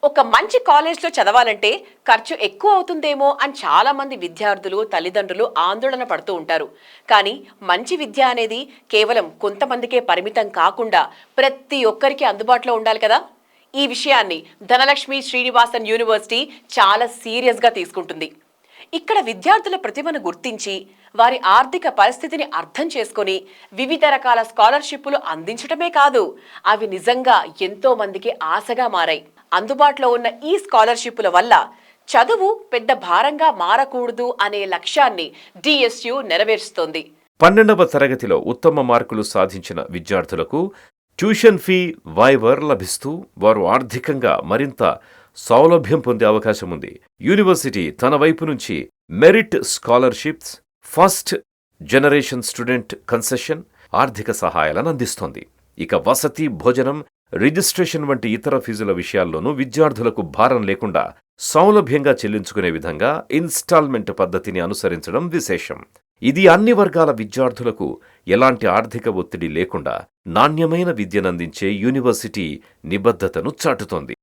ఒక మంచి కాలేజ్లో చదవాలంటే ఖర్చు ఎక్కువ అవుతుందేమో అని చాలా మంది విద్యార్థులు తల్లిదండ్రులు ఆందోళన పడుతూ ఉంటారు. కానీ మంచి విద్య అనేది కేవలం కొంతమందికే పరిమితం కాకుండా ప్రతి ఒక్కరికి అందుబాటులో ఉండాలి కదా. ఈ విషయాన్ని ధనలక్ష్మి శ్రీనివాసన్ యూనివర్సిటీ చాలా సీరియస్గా తీసుకుంటుంది. ఇక్కడ విద్యార్థుల ప్రతిభను గుర్తించి వారి ఆర్థిక పరిస్థితిని అర్థం చేసుకొని వివిధ రకాల స్కాలర్షిప్లు అందించడమే కాదు, అవి నిజంగా ఎంతో మందికి ఆశగా మారాయి. అందుబాటులో ఉన్న ఈ స్కాలర్షిప్ల వల్ల చదువు పెద్ద భారంగా మారకూడదు అనే లక్ష్యాన్ని డిఎస్యు నెరవేరుస్తోంది. 12వ తరగతిలో ఉత్తమ మార్కులు సాధించిన విద్యార్థులకు ట్యూషన్ ఫీ వైవర్ లభిస్తూ వారు ఆర్థికంగా మరింత సౌలభ్యం పొందే అవకాశం ఉంది. యూనివర్సిటీ తన వైపు నుంచి merit scholarships, first generation student concession, ఆర్థిక సహాయాలను అందిస్తోంది. ఇక వసతి, భోజనం, రిజిస్ట్రేషన్ వంటి ఇతర ఫీజుల విషయాల్లోనూ విద్యార్థులకు భారం లేకుండా సౌలభ్యంగా చెల్లించుకునే విధంగా ఇన్స్టాల్మెంట్ పద్ధతిని అనుసరించడం విశేషం. ఇది అన్ని వర్గాల విద్యార్థులకు ఎలాంటి ఆర్థిక ఒత్తిడి లేకుండా నాణ్యమైన విద్యనందించే యూనివర్సిటీ నిబద్ధతను చాటుతోంది.